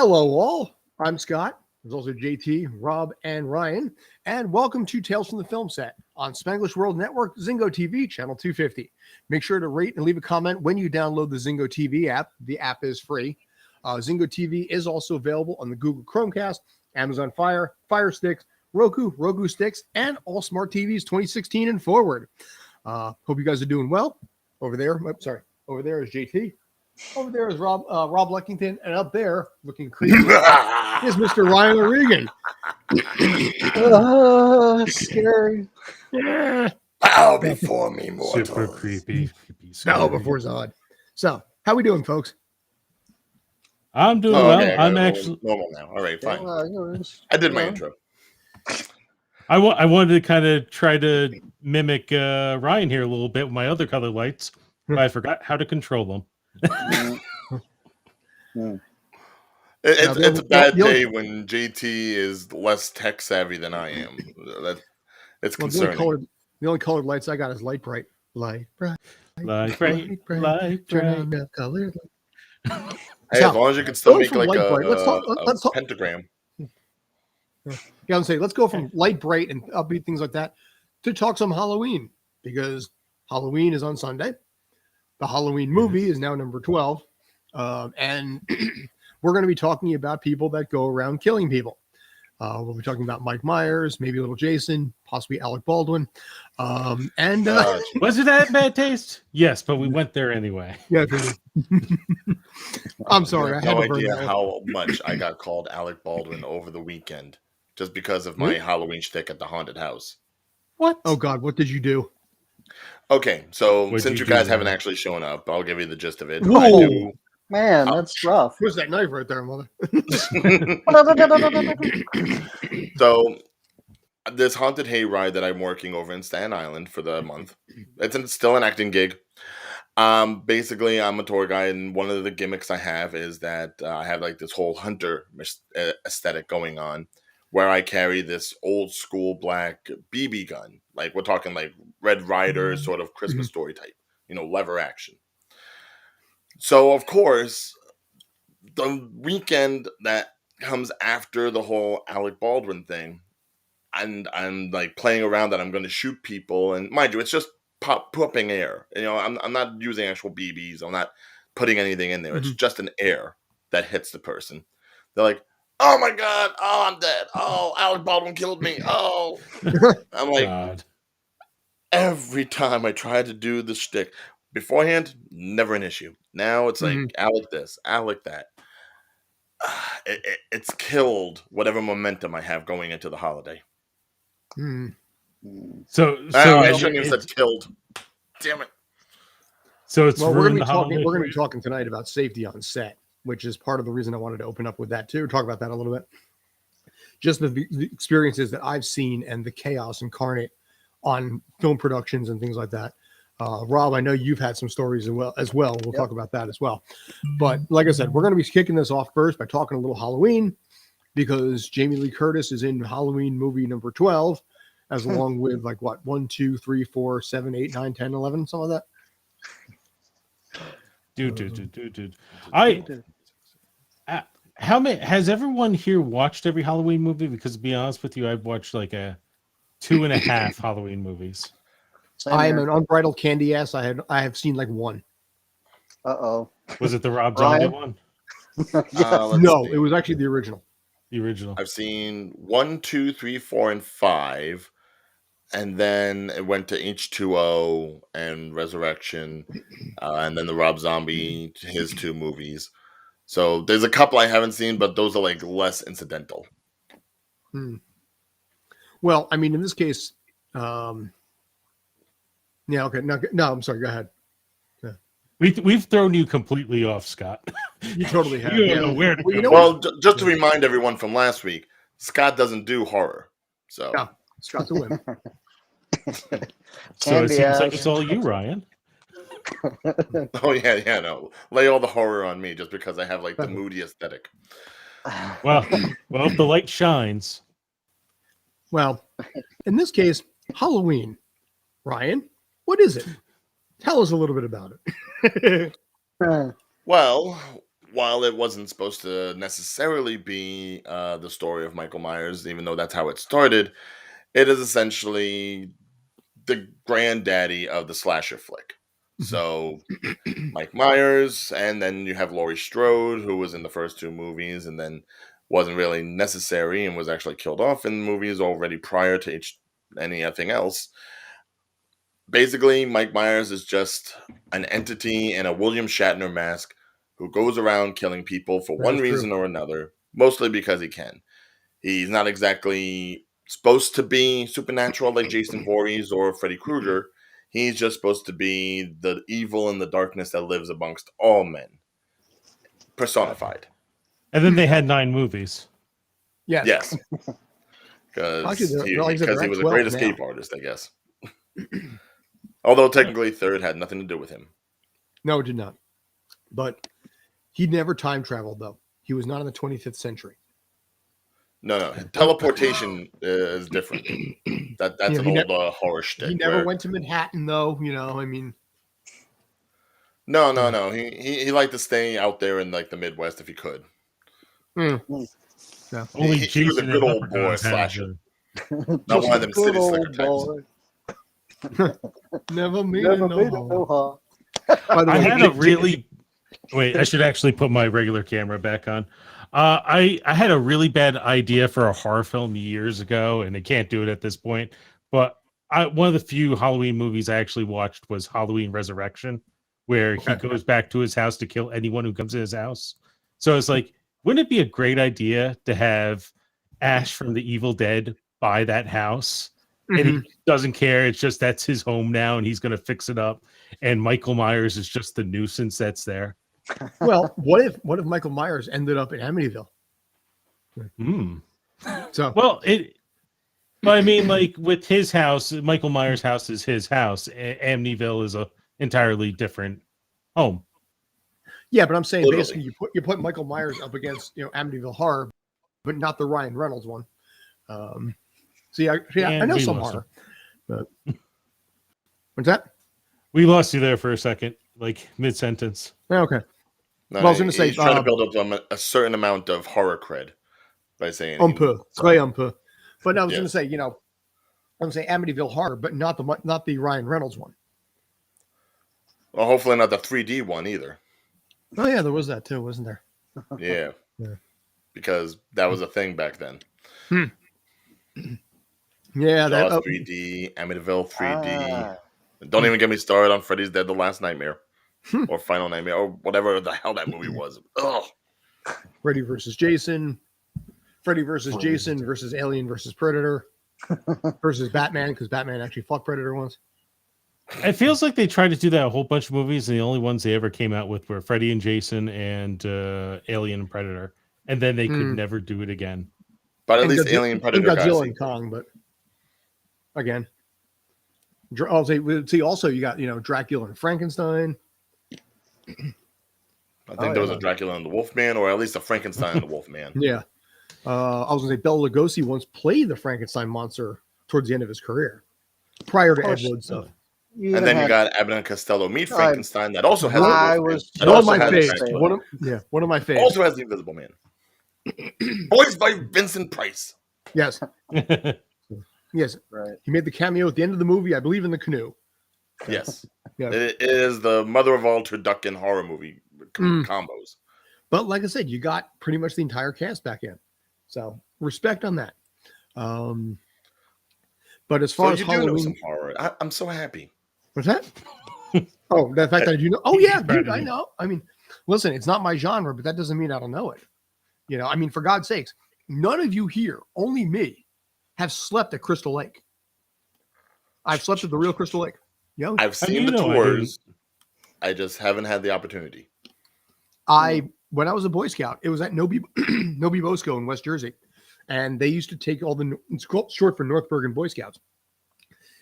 Hello, all. I'm Scott. There's also JT, Rob, and Ryan. And welcome to Tales from the Film Set on Spanglish World Network, Zingo TV, channel 250. Make sure to rate and leave a comment when you download the Zingo TV app. The app is free. Zingo TV is also available on the Google Chromecast, Amazon Fire, Fire Sticks, Roku Sticks, and all smart TVs 2016 and forward. Hope you guys are doing well. Over there is JT. Over there is Rob Leckington, and up there, looking creepy, is Mr. Ryan O'Regan. Scary. Bow before me, mortals. Super creepy. Bow before Zod. So, how we doing, folks? I'm doing well. Okay, I'm actually normal now. All right, fine. I did my intro. I wanted to kind of try to mimic Ryan here a little bit with my other color lights, but I forgot how to control them. It's a bad day when JT is less tech savvy than I am. It's concerning. The only colored lights I got is light bright. Light bright. Colored. Hey, as long as you can still make like let's talk pentagram. Yeah, I'm saying let's go from light bright and upbeat things like that to talk some Halloween, because Halloween is on Sunday. The Halloween movie is now number 12. And we're going to be talking about people that go around killing people. We'll be talking about Mike Myers, maybe a little Jason, possibly Alec Baldwin. Was it that bad taste? Yes, but we went there anyway. Yeah. I'm sorry. I have no idea how much I got called Alec Baldwin over the weekend just because of my Halloween shtick at the haunted house. What? Oh, God. What did you do? Okay, so since you guys haven't actually shown up, I'll give you the gist of it. Man, that's rough. Where's that knife right there, mother? So, this haunted hayride that I'm working over in Staten Island for the month, it's still an acting gig. Basically, I'm a tour guide, and one of the gimmicks I have is that I have like this whole hunter aesthetic going on, where I carry this old school black BB gun. Like, we're talking like Red Ryder sort of Christmas story type, lever action. So, of course, the weekend that comes after the whole Alec Baldwin thing, and I'm like playing around that I'm going to shoot people. And mind you, it's just popping air. I'm not using actual BBs. I'm not putting anything in there. It's just an air that hits the person. They're like, oh my God, oh, I'm dead. Oh, Alec Baldwin killed me. Oh, I'm like, God. Every time I try to do the shtick beforehand, never an issue. Now it's like Alec this, Alec that. It's killed whatever momentum I have going into the holiday. So I shouldn't have said killed. Damn it. So it's we're going to be talking tonight about safety on set, which is part of the reason I wanted to open up with that too. Talk about that a little bit. Just the experiences that I've seen and the chaos incarnate on film productions and things like that. Rob, I know you've had some stories as well. We'll talk about that as well. But like I said, we're going to be kicking this off first by talking a little Halloween, because Jamie Lee Curtis is in Halloween movie number 12, as along with 1, 2, 3, 4, 7, 8, 9, 10, 11, some of that. Dude. How many has everyone here watched every Halloween movie? Because to be honest with you, I've watched like 2.5 Halloween movies. I am an unbridled candy ass. I have seen one. Was it the Rob Zombie one? No, it was actually the original. The original. I've seen 1, 2, 3, 4, and 5, and then it went to H2O and Resurrection, and then the Rob Zombie, his 2 movies. So there's a couple I haven't seen, but those are less incidental. Well, I mean, in this case, yeah, okay. No, I'm sorry. Go ahead. Yeah. We've thrown you completely off, Scott. You totally have. You don't know where to go. Well, just to remind everyone from last week, Scott doesn't do horror. So yeah, Scott's a win. So it seems like it's all you, Ryan. Oh yeah, no. Lay all the horror on me just because I have the moody aesthetic. Well, if the light shines. Well, in this case, Halloween. Ryan, what is it? Tell us a little bit about it. Well, while it wasn't supposed to necessarily be the story of Michael Myers, even though that's how it started, it is essentially the granddaddy of the slasher flick. So Mike Myers, and then you have Laurie Strode, who was in the first two movies, and then wasn't really necessary and was actually killed off in the movies already prior to anything else. Basically, Mike Myers is just an entity in a William Shatner mask who goes around killing people for one reason or another, mostly because he can. He's not exactly supposed to be supernatural like Jason Voorhees or Freddy Krueger. He's just supposed to be the evil and the darkness that lives amongst all men, personified. And then they had 9 movies. Yes. Yes. Because he was a great escape artist, I guess. Although technically third had nothing to do with him. No, it did not. But he never time traveled, though. He was not in the 25th century. No. Teleportation is different. That's an old horror shtick. He never went to Manhattan, though. I mean... No. He liked to stay out there in like the Midwest if he could. Yeah. Only He was a good old boy slasher. Not one of them city slicker types. Never made Never it made no it no harm. harm. By the I way, had a really wait. I should actually put my regular camera back on. I had a really bad idea for a horror film years ago, and I can't do it at this point. But one of the few Halloween movies I actually watched was Halloween Resurrection, where he goes back to his house to kill anyone who comes in his house. So it's like, wouldn't it be a great idea to have Ash from the Evil Dead buy that house? And he doesn't care. It's just that's his home now, and he's going to fix it up. And Michael Myers is just the nuisance that's there. Well, what if Michael Myers ended up in Amityville? So Well, but I mean, like with his house, Michael Myers' house is his house. Amityville is a entirely different home. yeah, but I'm saying Literally. basically you put Michael Myers up against Amityville Horror, but not the Ryan Reynolds one. I know some horror. But what's that? We lost you there for a second, like mid sentence. Okay. No, Well, I was gonna say, he's trying to build up a certain amount of horror cred by saying Un peu, très un peu. But I was Yeah. going to say, I'm saying Amityville Horror, but not the Ryan Reynolds one. Well, hopefully not the 3D one either. Oh yeah, there was that too, wasn't there? Yeah. Yeah. Because that was a thing back then. Yeah, that. Jaws 3D, Amityville 3D. Ah. Don't even get me started on Freddy's Dead: The Last Nightmare, or Final Nightmare, or whatever the hell that movie was. Ugh. Freddy versus Jason, Freddy versus Jason versus Alien versus Predator versus Batman, because Batman actually fucked Predator once. It feels like they tried to do that a whole bunch of movies, and the only ones they ever came out with were Freddy and Jason and Alien and Predator, and then they could never do it again. But at And least Godzilla- Alien and Predator got a Godzilla and sequel. Kong, but again, I'll say also you got Dracula and Frankenstein. I think there was a Dracula and the Wolfman, or at least a Frankenstein and the Wolfman. Yeah, I was gonna say Bela Lugosi once played the Frankenstein monster towards the end of his career, prior to Ed course. Wood stuff. And then you got Abbott and Costello meet Frankenstein, that also has the I Wolfman. was That One of also my has the faves. Dracula. One of my faves. Also has the Invisible Man. Voiced by Vincent Price. Yes, yes. right. He made the cameo at the end of the movie, I believe, in the canoe. Yes. Yeah. It is the mother of all turducken horror movie combos. But like I said, you got pretty much the entire cast back in. So respect on that. But as far So as you do know Halloween, some horror. I'm so happy. what's that? Oh, the fact that you know. Oh yeah, dude, I know. I mean, listen, it's not my genre, but that doesn't mean I don't know it. I mean, for God's sakes, none of you here, only me, have slept at Crystal Lake. I've slept at the real Crystal Lake. Yeah, I've How do seen you the know I tours. I just haven't had the opportunity. when I was a Boy Scout, it was at Nobi Bosco in West Jersey, and they used to take all the, it's called short for North Bergen Boy Scouts.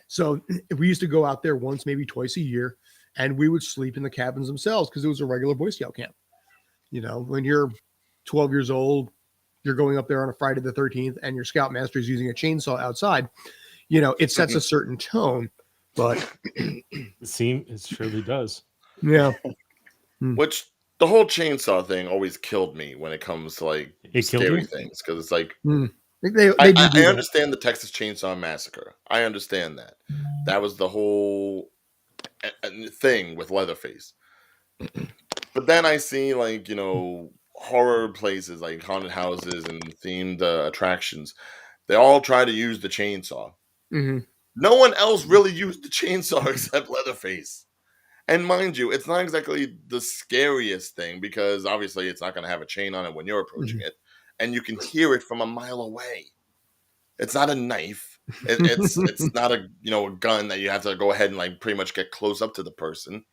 So we used to go out there once, maybe twice a year, and we would sleep in the cabins themselves because it was a regular Boy Scout camp. When you're 12 years old, you're going up there on a Friday the 13th, and your scoutmaster is using a chainsaw outside. It sets a certain tone, but It surely does. yeah. Which the whole chainsaw thing always killed me when it comes to like It killed scary you? things, because it's like They I, do I, do I that. understand the Texas Chainsaw Massacre. I understand that. That was the whole thing with Leatherface. But then I see like horror places like haunted houses and themed attractions. They all try to use the chainsaw. Mhm. No one else really used the chainsaw except Leatherface. And mind you, it's not exactly the scariest thing because obviously it's not going to have a chain on it when you're approaching Mhm. it, and you can hear it from a mile away. It's not a knife. It's not a gun that you have to go ahead and like pretty much get close up to the person.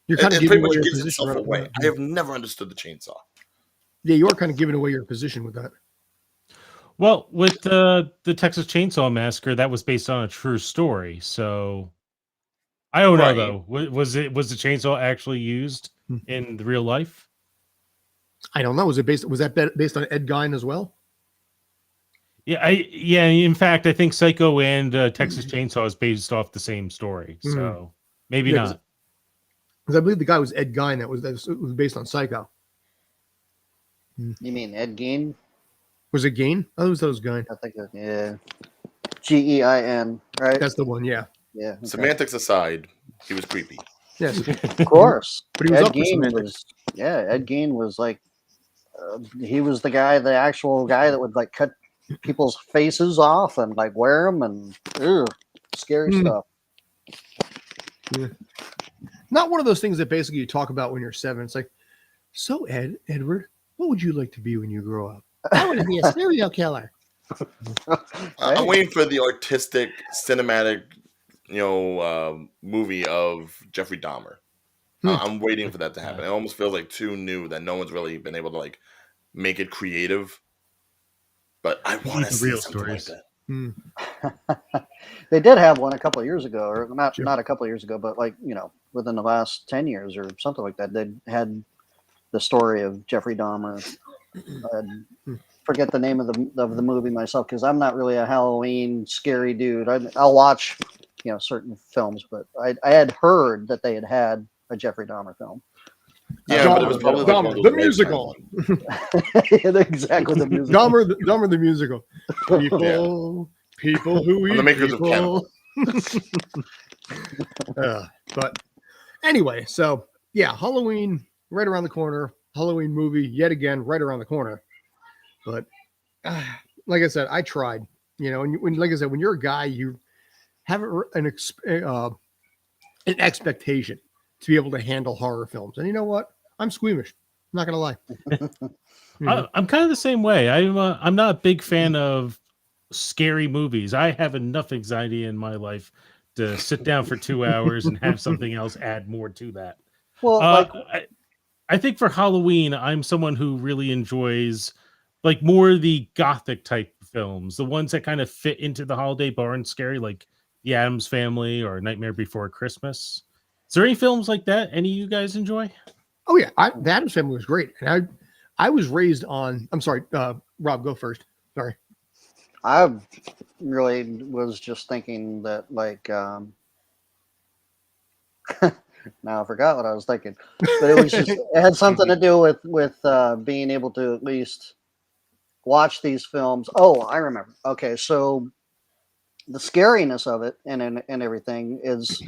You're kind of It giving pretty away much your gives position. itself Right, away. right. I have never understood the chainsaw. Yeah, you are kind of giving away your position with that. Well, with the Texas Chainsaw Massacre, that was based on a true story. So I don't know Right. though. Was the chainsaw actually used Hmm. in the real life? I don't know. Was that based on Ed Gein as well? Yeah. In fact, I think Psycho and Texas Chainsaw is based off the same story. So maybe Yeah, 'cause- not. Because I believe the guy was Ed Gein. That was based on Psycho. You mean Ed Gein? Was it Gein? Oh, it was Gein. I think yeah. Gein, right? That's the one. Yeah. Yeah. Okay. Semantics aside, he was creepy. Yes. Of course. But he was Ed up for Gein semantics. Ed Gein was like, he was the actual guy that would like cut people's faces off and like wear them and scary Hmm. stuff. Not one of those things that basically you talk about when you're 7. It's like, so Edward, what would you like to be when you grow up? I want to be a serial killer. I'm waiting for the artistic, cinematic, movie of Jeffrey Dahmer. I'm waiting for that to happen. It almost feels like too new that no one's really been able to like make it creative. But I want to the see real something stories. like that. They did have one a couple of years ago, or not Sure. not a couple of years ago, but like within the last 10 years or something like that. They had the story of Jeffrey Dahmer. Forget the name of the movie myself because I'm not really a Halloween scary dude. I'll watch certain films, but I had heard that they had a Jeffrey Dahmer film. Yeah, but it was probably like one of Dahmer, those the musical. ones. Exactly the musical. Dahmer the musical. People who eat I'm the makers of people. But anyway, so yeah, Halloween right around the corner. Halloween movie yet again right around the corner. But like I said, I tried. And like I said, when you're a guy, you have an expectation to be able to handle horror films. And you know what? I'm squeamish. I'm not gonna lie. I'm kind of the same way. I'm not a big fan of scary movies. I have enough anxiety in my life to sit down for 2 hours and have something else add more to that. Well, I think for Halloween, I'm someone who really enjoys like more the gothic type films, the ones that kind of fit into the holiday but aren't scary, like The Addams Family or Nightmare Before Christmas. Is there any films like that any of you guys enjoy? Oh yeah, the Addams Family was great, and I was raised on. I'm sorry, Rob, go first. Sorry. I really was just thinking that like now I forgot what I was thinking, but it was just it had something to do with being able to at least watch these films. Oh, I remember. Okay, so the scariness of it and everything is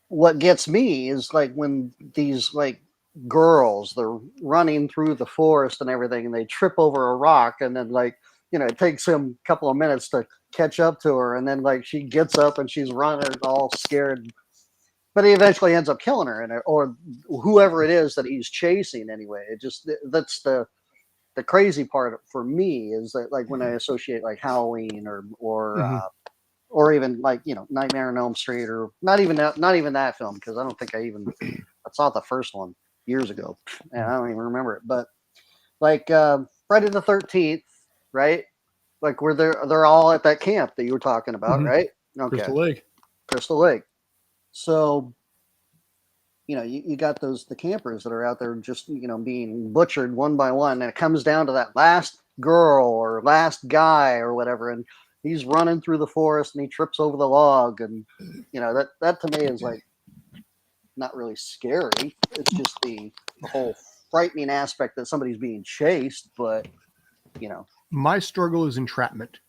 what gets me is like when these like girls they're running through the forest and everything and they trip over a rock and then like it takes him a couple of minutes to catch up to her and then like she gets up and she's running all scared, but he eventually ends up killing her or whoever it is that he's chasing anyway. That's the crazy part for me is that like when I associate like Halloween or even like Nightmare on Elm Street or not even that film because I don't think I saw the first one years ago and I don't even remember it, but like Friday the 13th, right? Like where they're all at that camp that you were talking about, right? Okay. Crystal Lake. So you got the campers that are out there just being butchered one by one, and it comes down to that last girl or last guy or whatever, and he's running through the forest and he trips over the log, and that to me is like not really scary. It's just the whole frightening aspect that somebody's being chased, but you know, My struggle is entrapment.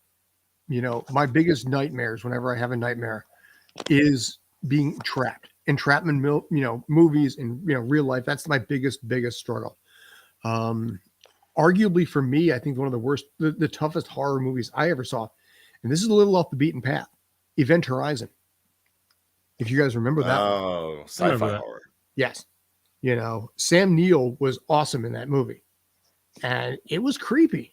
You know, my biggest nightmares whenever I have a nightmare is being trapped. Entrapment, movies and real life. That's my biggest struggle. Arguably for me, I think one of the worst, the toughest horror movies I ever saw, and this is a little off the beaten path. Event Horizon. If you guys remember that, Oh, sci-fi horror. yes, Sam Neill was awesome in that movie, and it was creepy.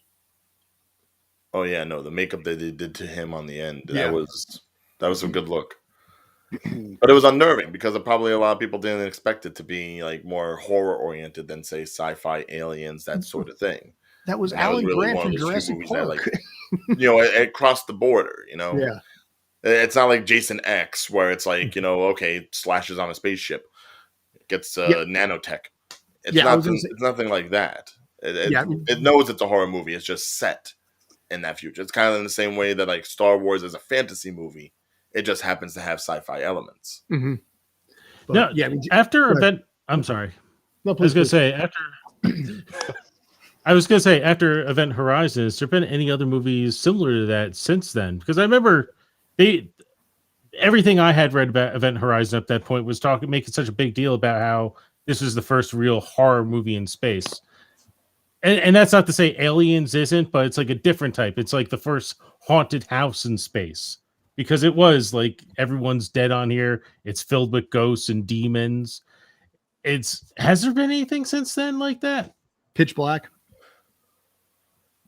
Oh yeah, no, the makeup that they did to him on the end, Yeah. that was some good look. But it was unnerving because probably a lot of people didn't expect it to be like more horror oriented than say sci-fi, aliens, that sort of thing. That was And that was Alan really Grant one from of those few Jurassic movies that, Park. It crossed the border. Yeah, It's not like Jason X where it's like okay, slashes on a spaceship, gets nanotech. It's Yeah, I was gonna nothing. say- It's nothing like that. Yeah. It knows it's a horror movie. It's just set in that future. It's kind of in the same way that like Star Wars is a fantasy movie. It just happens to have sci-fi elements. mm-hmm. No, after ahead. event, I'm sorry. No, I was going please. to say after Event Horizon, has there been any other movies similar to that since then? Because I remember everything I had read about Event Horizon at that point was making such a big deal about how this was the first real horror movie in space. And that's not to say Aliens isn't, but it's like a different type. It's like the first haunted house in space. Because it was like everyone's dead on here. It's filled with ghosts and demons. Has there been anything since then like that? Pitch Black.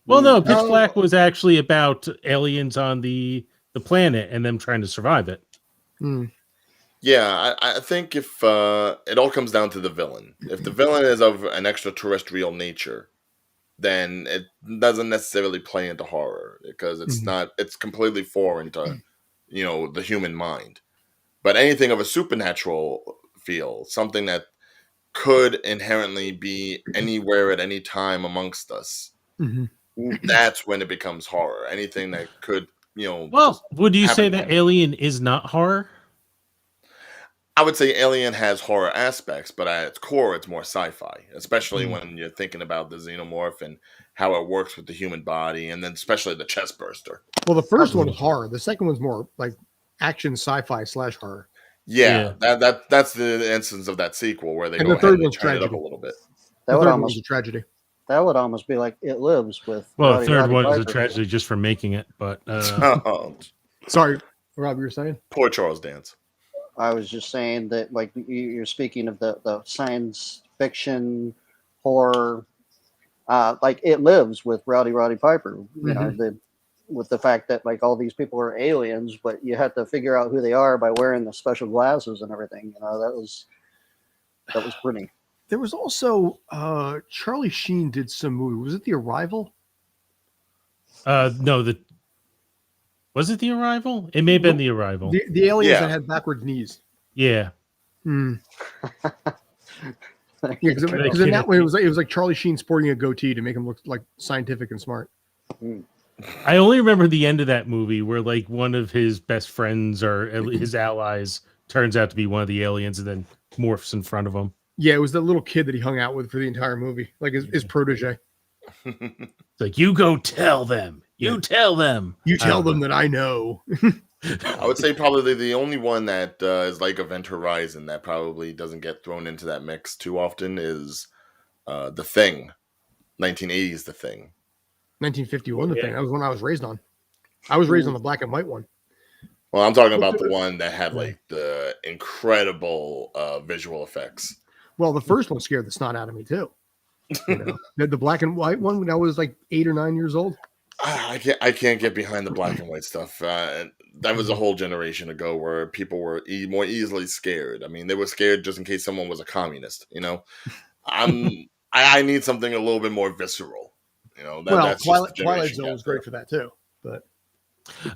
Well, no, Pitch No. Black was actually about aliens on the planet and them trying to survive it. Mm. Yeah, I think if it all comes down to the villain. If the villain is of an extraterrestrial nature, then it doesn't necessarily play into horror because it's not. It's completely foreign to the human mind. But anything of a supernatural feel, something that could inherently be anywhere at any time amongst us, Mm-hmm. that's when it becomes horror. Anything that could, Well, would you say happen that then. Alien is not horror? I would say Alien has horror aspects, but at its core, it's more sci-fi, especially when you're thinking about the xenomorph and how it works with the human body, and then especially the chest burster. Well, the first one was horror. The second one's more like action sci-fi / horror. Yeah. That's the instance of that sequel where they And go the third ahead and one's turn it up a tragedy. little bit. that The would third one was almost a tragedy. be like It Lives with. Well, the Roddy third one was a Piper. tragedy just for making it, but Oh, Sorry, Rob, you were saying? poor Charles Dance. I was just saying that, like, you're speaking of the science fiction horror, like It Lives with Roddy Piper. You know, with the fact that like all these people are aliens, but you have to figure out who they are by wearing the special glasses and everything. You know, that was pretty. There was also Charlie Sheen did some movie. Was it The Arrival? no, was it The Arrival? It may have been The Arrival. The aliens Yeah. that had backwards knees. Yeah. Hmm. Yeah, because in that one it was like Charlie Sheen sporting a goatee to make him look like scientific and smart. I only remember the end of that movie where like one of his best friends or his allies turns out to be one of the aliens and then morphs in front of him. Yeah, it was the little kid that he hung out with for the entire movie, like his protege. It's like, you go tell them. You tell them. You tell them that I know. I would say probably the only one that is like Event Horizon that probably doesn't get thrown into that mix too often is The Thing. 1980s The Thing. 1951, the thing. That was one I was raised on. I was raised on the black and white one. Well, I'm talking about the one that had like the incredible visual effects. Well, the first one scared the snot out of me too. The black and white one when I was like 8 or 9 years old. I can't get behind the black and white stuff. That was a whole generation ago where people were more easily scared. I mean, they were scared just in case someone was a communist. I need something a little bit more visceral. That's just the Twilight generation Zone gap was great there. for that too. But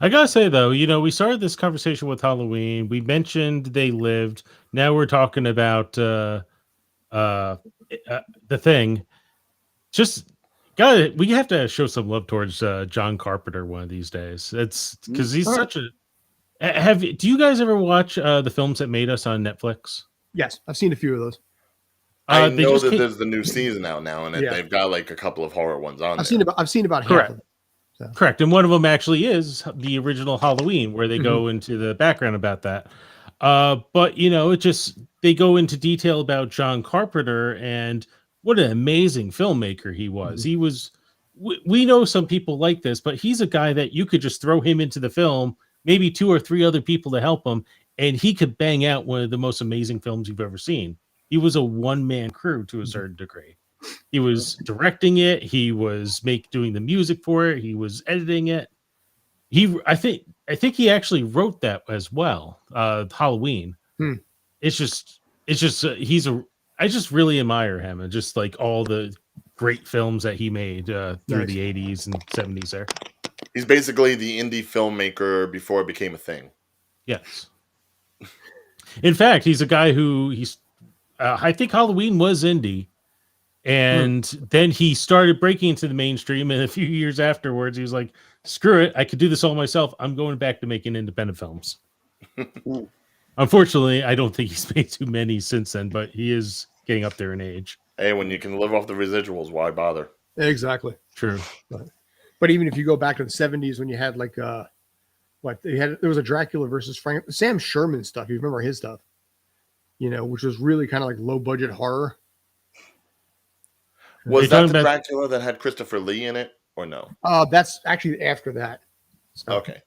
I gotta say though, we started this conversation with Halloween. We mentioned They Lived. Now we're talking about The Thing. Just we have to show some love towards John Carpenter one of these days. It's because he's such a. Do you guys ever watch the films that made us on Netflix? yes, I've seen a few of those. I They know just that came- there's the new season out now, and Yeah. they've got like a couple of horror ones on I've there. seen about half Correct. of it. Correct. And one of them actually is the original Halloween, where they go into the background about that. But they go into detail about John Carpenter and what an amazing filmmaker he was. He was, we know some people like this, but he's a guy that you could just throw him into the film, maybe 2 or 3 other people to help him, and he could bang out one of the most amazing films you've ever seen. He was a one-man crew to a certain degree. He was directing it. He was doing the music for it. He was editing it. I think he actually wrote that as well. Halloween. It's just I just really admire him, and just like all the great films that he made through the 80s and 70s there. He's basically the indie filmmaker before it became a thing. Yes. In fact, he's a guy who I think Halloween was indie. And then he started breaking into the mainstream, and a few years afterwards, he was like, screw it, I could do this all myself. I'm going back to making independent films. Unfortunately, I don't think he's made too many since then, but he is getting up there in age. Hey, when you can live off the residuals, why bother? Exactly. True. But even if you go back to the 70s when you had like there was a Dracula versus Sam Sherman stuff. You remember his stuff, which was really kind of like low budget horror. Was that the Dracula that had Christopher Lee in it, or no? That's actually after that. So, Okay.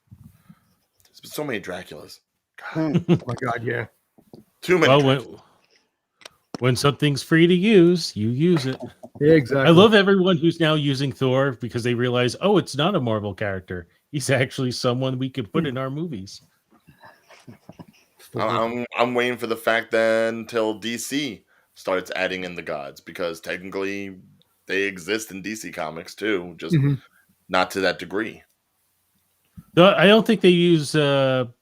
There's been so many Draculas. God. Oh my God, yeah. Too many. Well, when something's free to use, you use it. Yeah, exactly. I love everyone who's now using Thor because they realize, oh, it's not a Marvel character. He's actually someone we could put in our movies. I'm waiting for the fact that until DC starts adding in the gods, because technically they exist in DC Comics too, just not to that degree. No, I don't think they use the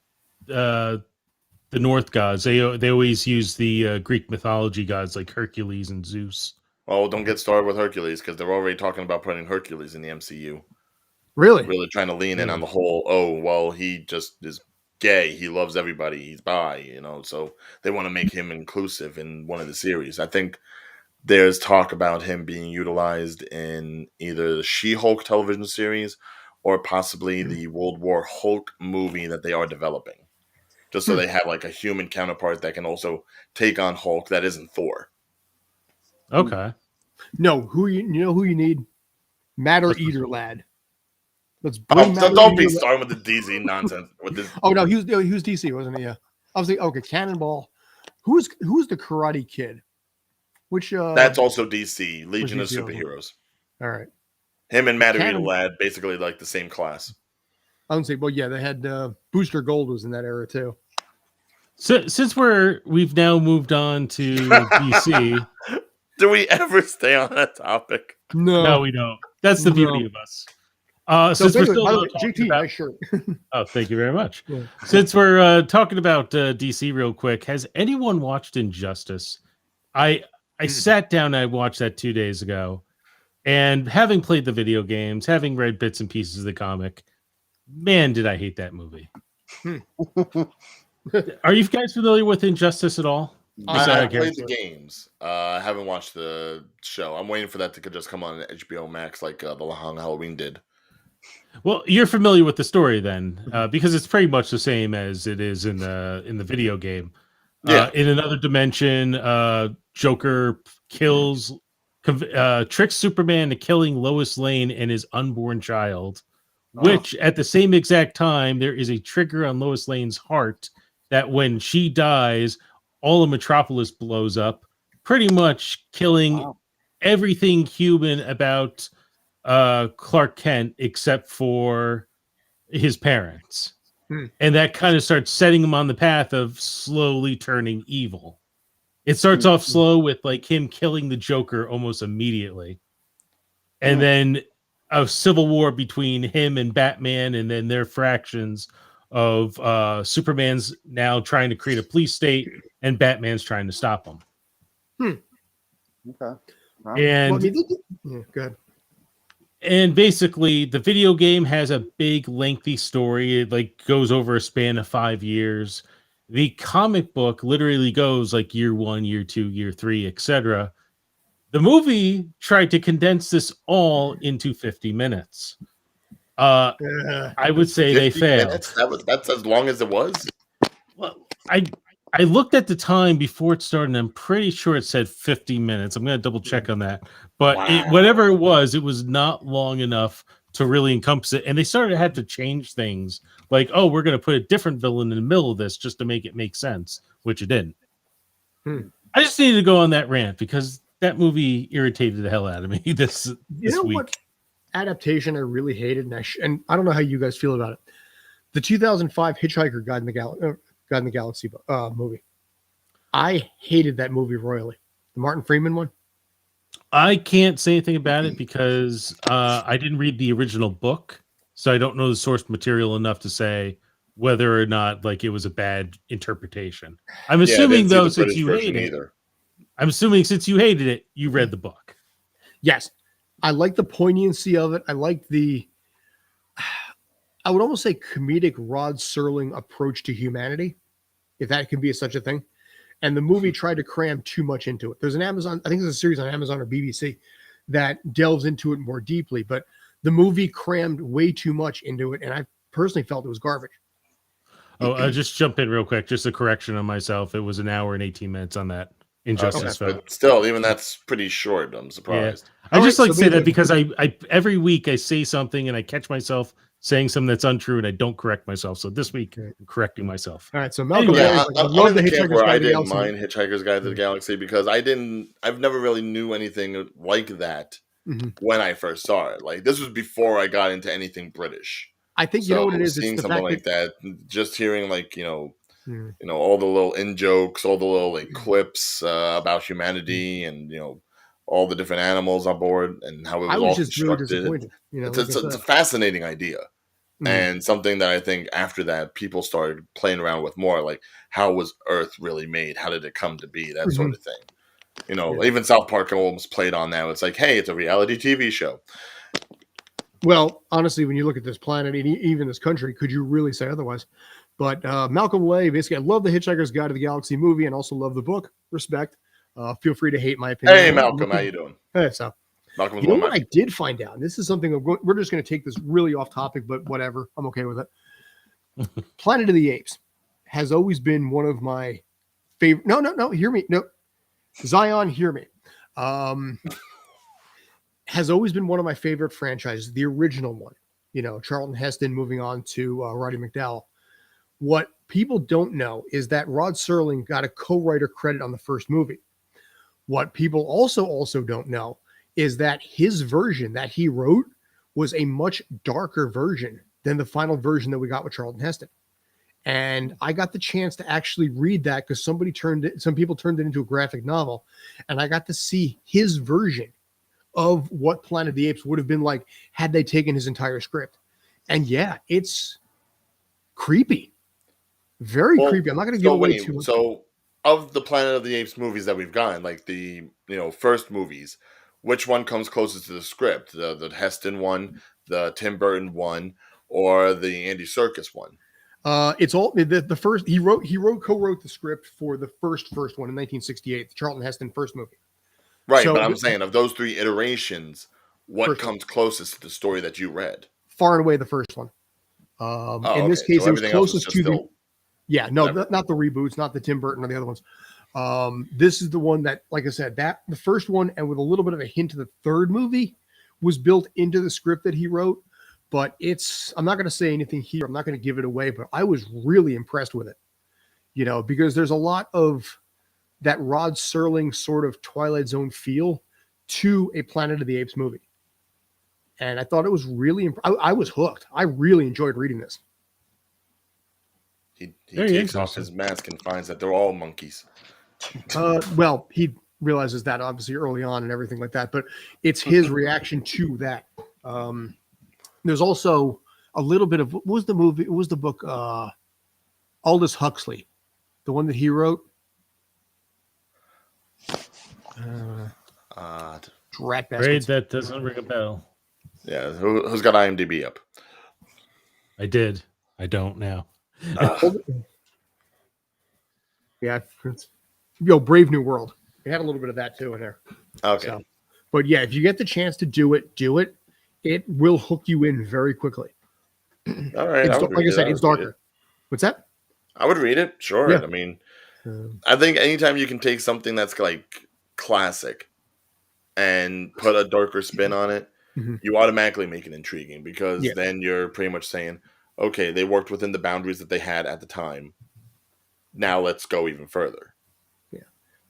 North gods. They always use the Greek mythology gods like Hercules and Zeus. Oh, don't get started with Hercules, because they're already talking about putting Hercules in the MCU. Really? Really trying to lean in on the whole, he just is gay. He loves everybody. He's bi, so they want to make him inclusive in one of the series. I think there's talk about him being utilized in either the She-Hulk television series or possibly the World War Hulk movie that they are developing. Just so they have like a human counterpart that can also take on Hulk that isn't Thor. Okay. No, who you need? Matter Eater lad. Let's bring Don't be starting with the DC nonsense. With this. Oh no, he was DC, wasn't he? Yeah. I was like, okay, Cannonball. Who's the Karate Kid? Which that's also DC, Legion of Superheroes. All right. Him and Matter Eater Lad basically like the same class. I would say, well, yeah, they had Booster Gold was in that era too. So since we've now moved on to DC, do we ever stay on that topic? No, we don't. That's the beauty of us. Since we're still GT, nice shirt. Oh, thank you very much. Yeah. Since we're talking about DC real quick, has anyone watched Injustice? I sat down and I watched that 2 days ago, and having played the video games, having read bits and pieces of the comic, man, did I hate that movie. Are you guys familiar with Injustice at all? I played the games. I haven't watched the show. I'm waiting for that to just come on HBO Max like the Long Halloween did. Well, you're familiar with the story then, because it's pretty much the same as it is in the video game. Yeah. In another dimension, Joker tricks Superman to killing Lois Lane and his unborn child, which at the same exact time, there is a trigger on Lois Lane's heart that when she dies, all of Metropolis blows up, pretty much killing everything human about Clark Kent except for his parents. And that kind of starts setting him on the path of slowly turning evil. It starts off slow with like him killing the Joker almost immediately. And then a civil war between him and Batman, and then their fractions of Superman's now trying to create a police state and Batman's trying to stop him. Okay. And good. And basically, the video game has a big, lengthy story. It like goes over a span of 5 years. The comic book literally goes like year 1, year 2, year 3, etc. The movie tried to condense this all into 50 minutes. I would say they 50 failed. minutes? That's as long as it was. Well, I looked at the time before it started, and I'm pretty sure it said 50 minutes. I'm going to double check on that. But Wow. whatever it was not long enough to really encompass it. And they started to have to change things. Like, oh, we're going to put a different villain in the middle of this just to make it make sense, which it didn't. I just needed to go on that rant because that movie irritated the hell out of me this week. What adaptation I really hated, and I don't know how you guys feel about it. The 2005 Hitchhiker Guide in the Galaxy movie. I hated that movie royally. The Martin Freeman one. I can't say anything about it because I didn't read the original book, so I don't know the source material enough to say whether or not like it was a bad interpretation. I'm assuming though, since you hated it, you read the book. Yes, I like the poignancy of it. I like I would almost say comedic Rod Serling approach to humanity, if that can be such a thing. And the movie tried to cram too much into it. There's an Amazon, I think there's a series on Amazon or BBC that delves into it more deeply, but the movie crammed way too much into it. And I personally felt it was garbage. Oh, I'll just jump in real quick. Just a correction on myself. It was an hour and 18 minutes on that Injustice film. But still, even that's pretty short. I'm surprised. Yeah. I just like to say that because I every week I say something and I catch myself saying something that's untrue and I don't correct myself. So this week I'm correcting myself. All right. So Malcolm, I'm on the camp where I didn't mind Hitchhiker's Guide to the Galaxy because I've never really knew anything like that when I first saw it. Like this was before I got into anything British. I think you know what it is. Seeing something like that, just hearing like all the little in jokes, all the little like clips about humanity, and all the different animals on board and how it was all just constructed. Really disappointed. It's a fascinating idea, and something that I think after that people started playing around with more. Like, how was Earth really made? How did it come to be? That sort of thing. Even South Park almost played on that. It's like, hey, it's a reality TV show. Well, honestly, when you look at this planet and even this country, could you really say otherwise? But Malcolm Lay, basically, I love the Hitchhiker's Guide to the Galaxy movie and also love the book. Respect. Feel free to hate my opinion. Hey, Malcolm, how you doing? Hey, so Malcolm, you know what I did find out? This is something we're just going to take this really off topic, but whatever. I'm okay with it. Planet of the Apes has always been one of my favorite. No, hear me. No, Zion, hear me. Has always been one of my favorite franchises, the original one. Charlton Heston moving on to Roddy McDowall. What people don't know is that Rod Serling got a co-writer credit on the first movie. What people also don't know is that his version that he wrote was a much darker version than the final version that we got with Charlton Heston. And I got the chance to actually read that because some people turned it into a graphic novel, and I got to see his version of what Planet of the Apes would have been like had they taken his entire script. And yeah, it's creepy. Very creepy. I'm not going to give away too much. So of the Planet of the Apes movies that we've gotten, like the first movies, which one comes closest to the script? The Heston one, the Tim Burton one, or the Andy Serkis one? It's all the first. He co-wrote the script for the first one in 1968, the Charlton Heston first movie. Right, so, but I'm saying of those three iterations, what comes closest to the story that you read? Far and away the first one. In this case, it was closest to the. Yeah, no, not the reboots, not the Tim Burton or the other ones. This is the one that, like I said, that the first one, and with a little bit of a hint of the third movie, was built into the script that he wrote. But I'm not going to say anything here. I'm not going to give it away, but I was really impressed with it. Because there's a lot of that Rod Serling sort of Twilight Zone feel to a Planet of the Apes movie. And I thought it was really, I was hooked. I really enjoyed reading this. He takes off his mask and finds that they're all monkeys. Well, he realizes that obviously early on and everything like that, but it's his reaction to that. There's also a little bit of, what was the movie? What was the book? Aldous Huxley, the one that he wrote. Rat Afraid that doesn't ring a bell. Yeah, who's got IMDb up? I did. I don't now. Yeah, Brave New World. It had a little bit of that too in there. Okay. So, but yeah, if you get the chance to do it, do it. It will hook you in very quickly. All right. It's, I would like I read it. said, I it's would read darker. it. What's that? I would read it. Sure. Yeah. I mean, I think anytime you can take something that's like classic and put a darker spin on it, Mhm. you automatically make it intriguing because Yeah. then you're pretty much saying, okay, they worked within the boundaries that they had at the time. Now let's go even further.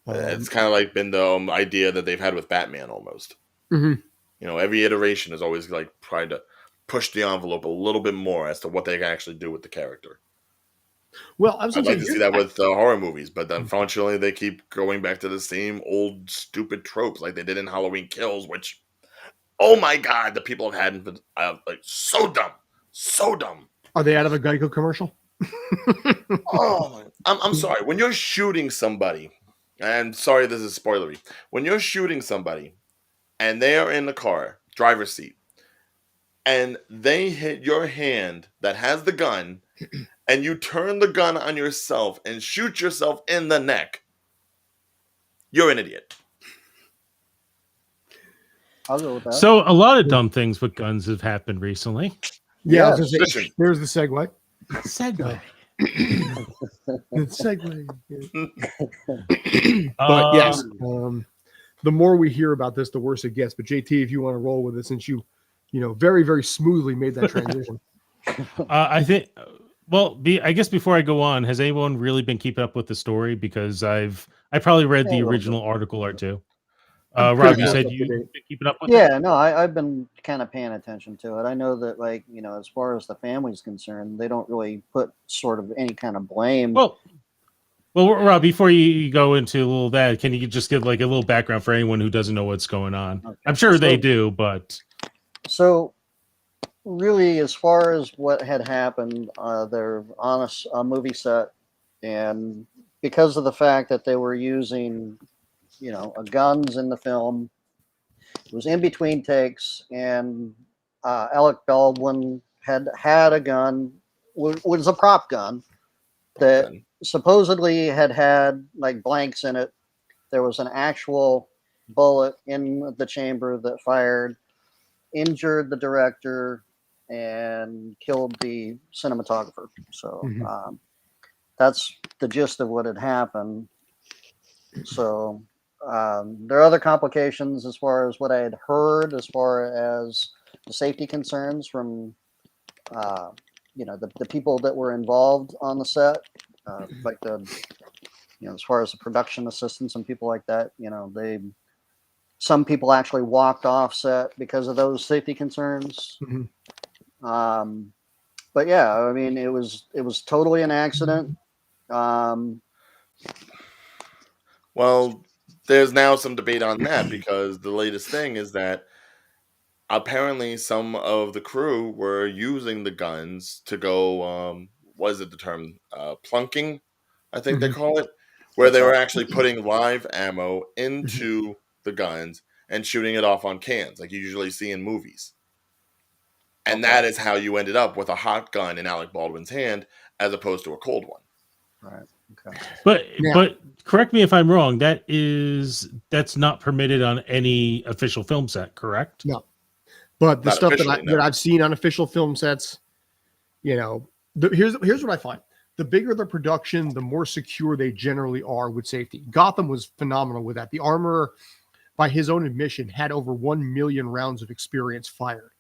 It's kind of like been the idea that they've had with Batman almost. Mhm. You know, every iteration is always like trying to push the envelope a little bit more as to what they can actually do with the character. Well, I was I'd going like to see that with horror movies, but unfortunately, they keep going back to the same old stupid tropes like they did in Halloween Kills, which, oh my god, the people have had like so dumb, so dumb. Are they out of a Geico commercial? Oh, I'm sorry. When you're shooting somebody, and sorry, this is spoilery. When you're shooting somebody, and they are in the car, driver's seat, and they hit your hand that has the gun, and you turn the gun on yourself and shoot yourself in the neck, you're an idiot. I'll go with that. So a lot of dumb things with guns have happened recently. Yeah, I was Yes. gonna say, Listen. there's the segue. Segue. The segue. Yeah. But yes, the more we hear about this, the worse it gets. But JT, if you want to roll with it, since you very, very smoothly made that transition. I think. Well, I guess before I go on, has anyone really been keeping up with the story? Because I probably read the original article or two. I'm Rob, pretty you up said to you've date. been keeping up with it? Yeah, no, I've been kind of paying attention to it. I know that, like, as far as the family's concerned, they don't really put sort of any kind of blame. Well, Rob, before you go into a little that, can you just give like a little background for anyone who doesn't know what's going on? Okay. I'm sure they So- do, but So, really, as far as what had happened, they're on a movie set, and because of the fact that they were using, guns in the film, it was in between takes, and Alec Baldwin had a gun, was a prop gun that Then, supposedly had like blanks in it. There was an actual bullet in the chamber that fired, injured the director, and killed the cinematographer. So Mhm. that's the gist of what had happened. So there are other complications as far as what I had heard, as far as the safety concerns from the people that were involved on the set, like as far as the production assistants and people like that. Some people actually walked off set because of those safety concerns. Mhm. But yeah, I mean, it was totally an accident. well, there's now some debate on that because the latest thing is that apparently some of the crew were using the guns to go, what is it the term? Plunking, I think they call it, where they were actually putting live ammo into the guns and shooting it off on cans, like you usually see in movies. And that is how you ended up with a hot gun in Alec Baldwin's hand as opposed to a cold one. Right. Okay. but correct me if I'm wrong. That's not permitted on any official film set, correct? No. But the Not stuff officially, no. that I've seen on official film sets, here's what I find. The bigger the production, the more secure they generally are with safety. Gotham was phenomenal with that. The armorer, by his own admission, had over 1 million rounds of experience fired.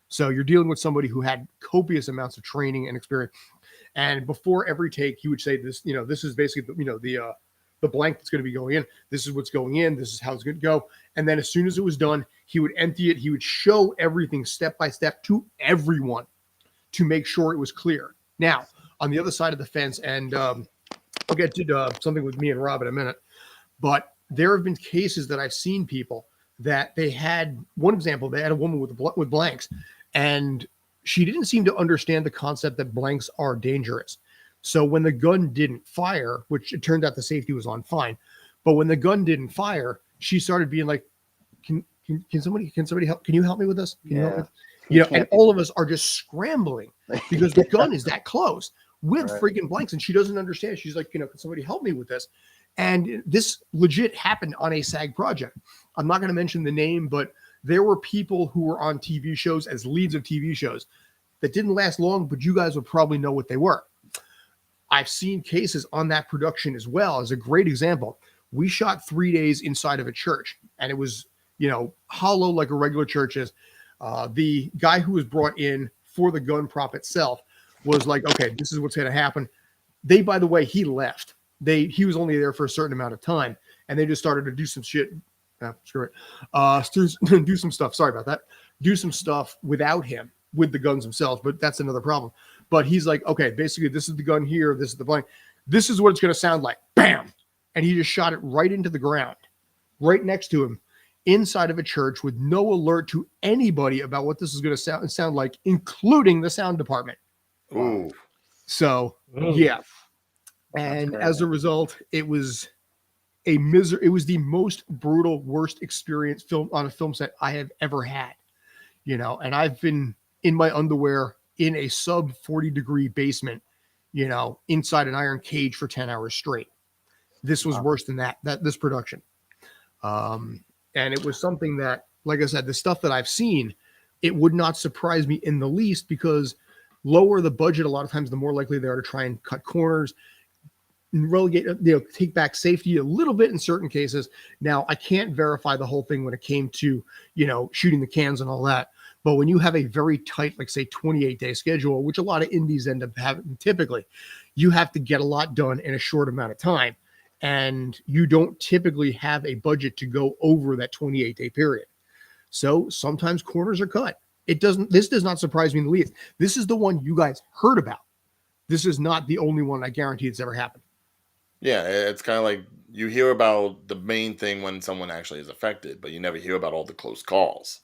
So you're dealing with somebody who had copious amounts of training and experience. And before every take, he would say this, this is basically, the blank that's going to be going in. This is what's going in. This is how it's going to go. And then as soon as it was done, he would empty it. He would show everything step by step to everyone to make sure it was clear. Now, on the other side of the fence, and I'll get to something with me and Rob in a minute, but there have been cases that I've seen people that they had, one example, they had a woman with blanks, and she didn't seem to understand the concept that blanks are dangerous. So when the gun didn't fire, which it turned out the safety was on fine, but when the gun didn't fire, she started being like, can somebody help? Can you help me with this? Can you help me? And all of us are just scrambling because the gun is that close. with Right. freaking blanks, and she doesn't understand. She's like, can somebody help me with this? And this legit happened on a SAG project. I'm not going to mention the name, but there were people who were on TV shows as leads of TV shows that didn't last long, but you guys would probably know what they were. I've seen cases on that production as well. As a great example, we shot 3 days inside of a church, and it was, hollow like a regular church is. The guy who was brought in for the gun prop itself was like, okay, this is what's going to happen. By the way, he left. He was only there for a certain amount of time, and they just started to do some shit. Screw it. Do some stuff. Sorry about that. Do some stuff without him with the guns themselves, but that's another problem. But he's like, okay, basically, this is the gun here. This is the blank. This is what it's going to sound like. Bam! And he just shot it right into the ground, right next to him, inside of a church with no alert to anybody about what this is going to sound like, including the sound department. Ooh. So, Oh. yeah. And as a result, it was it was the most brutal, worst experience on a film set I have ever had. And I've been in my underwear in a sub 40-degree basement, inside an iron cage for 10 hours straight. This was worse than this production. And it was something that, like I said, the stuff that I've seen, it would not surprise me in the least, because lower the budget, a lot of times, the more likely they are to try and cut corners, relegate, take back safety a little bit in certain cases. Now, I can't verify the whole thing when it came to, shooting the cans and all that. But when you have a very tight, like say 28-day schedule, which a lot of indies end up having typically, you have to get a lot done in a short amount of time. And you don't typically have a budget to go over that 28-day period. So sometimes corners are cut. This does not surprise me in the least. This is the one you guys heard about. This is not the only one I guarantee it's ever happened. Yeah, it's kind of like you hear about the main thing when someone actually is affected, but you never hear about all the close calls.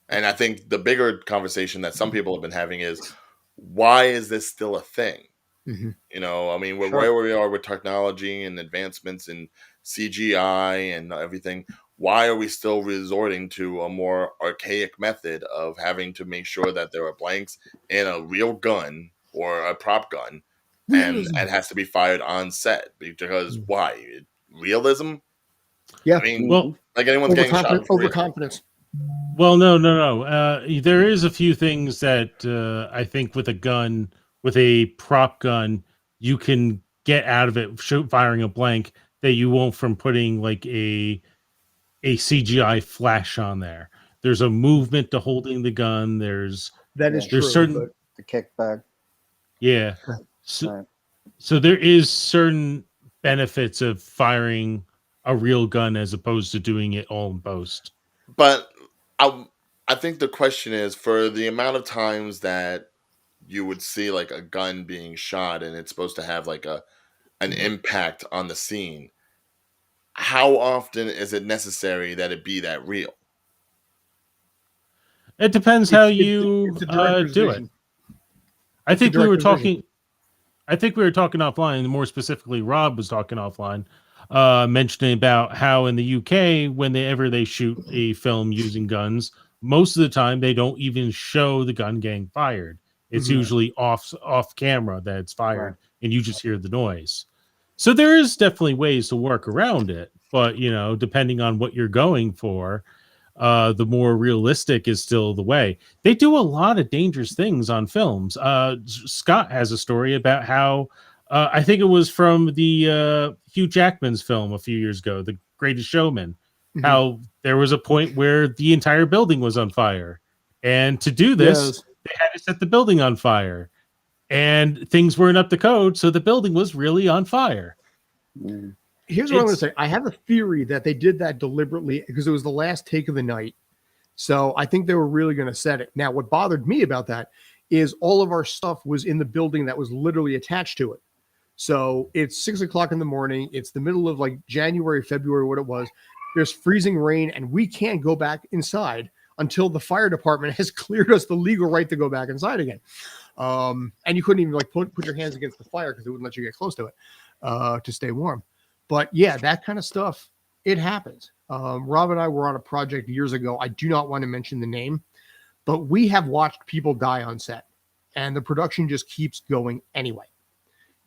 And I think the bigger conversation that some people have been having is, why is this still a thing? Mm-hmm. I mean, Sure. where we are with technology and advancements in CGI and everything, why are we still resorting to a more archaic method of having to make sure that there are blanks in a real gun or a prop gun, and it has to be fired on set? Because why? Realism? Yeah. I mean, Well, like anyone's getting shot. Overconfidence. Well, no. There is a few things that I think with a gun, with a prop gun, you can get out of it firing a blank that you won't from putting like a CGI flash on there. There's a movement to holding the gun. There's True. certain The kickback. Yeah. So there is certain benefits of firing a real gun as opposed to doing it all in post. But I think the question is, for the amount of times that you would see like a gun being shot and it's supposed to have like an impact on the scene, how often is it necessary that it be that real? It depends how It's you a director's do it. vision. I think we were director's vision. talking. I think we were talking offline. More specifically, Rob was talking offline, mentioning about how in the UK, whenever they shoot a film using guns, most of the time they don't even show the gun getting fired. It's usually off camera that it's fired, and you just hear the noise. So there is definitely ways to work around it, but depending on what you're going for, the more realistic is still the way. They do a lot of dangerous things on films. Scott has a story about how I think it was from the Hugh Jackman's film a few years ago, The Greatest Showman, how there was a point where the entire building was on fire. And to do this, they had to set the building on fire. And things weren't up to code, so the building was really on fire. Here's what I'm going to say. I have a theory that they did that deliberately because it was the last take of the night. So I think they were really going to set it. Now, what bothered me about that is all of our stuff was in the building that was literally attached to it. So it's 6 o'clock in the morning. It's the middle of like January, February, what it was. There's freezing rain, and we can't go back inside until the fire department has cleared us the legal right to go back inside again. And you couldn't even like put your hands against the fire because it wouldn't let you get close to it to stay warm. But yeah, that kind of stuff, it happens. Rob and I were on a project years ago. I do not want to mention the name, but we have watched people die on set, and the production just keeps going anyway.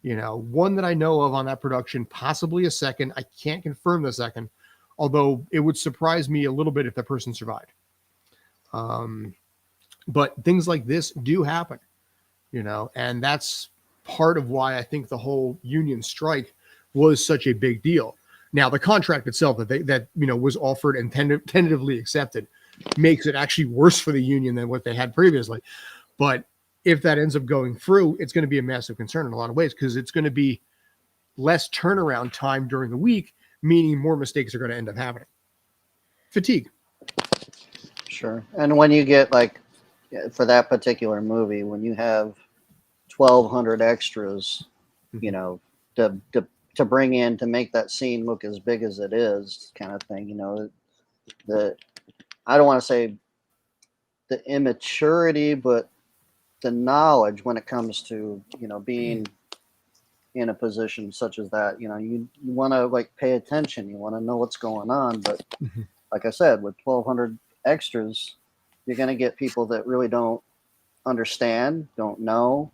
One that I know of on that production, possibly a second. I can't confirm the second, although it would surprise me a little bit if that person survived. But things like this do happen, and that's part of why I think the whole union strike was such a big deal. Now, the contract itself that was offered and tentatively accepted makes it actually worse for the union than what they had previously. But if that ends up going through, it's going to be a massive concern in a lot of ways, because it's going to be less turnaround time during the week, meaning more mistakes are going to end up happening. Fatigue. Sure. And when you get, like, for that particular movie, when you have 1,200 extras, to bring in to make that scene look as big as it is, kind of thing, I don't want to say the immaturity, but the knowledge when it comes to, being in a position such as that, you want to, like, pay attention. You want to know what's going on. But like I said, with 1,200 extras, you're going to get people that really don't understand, don't know,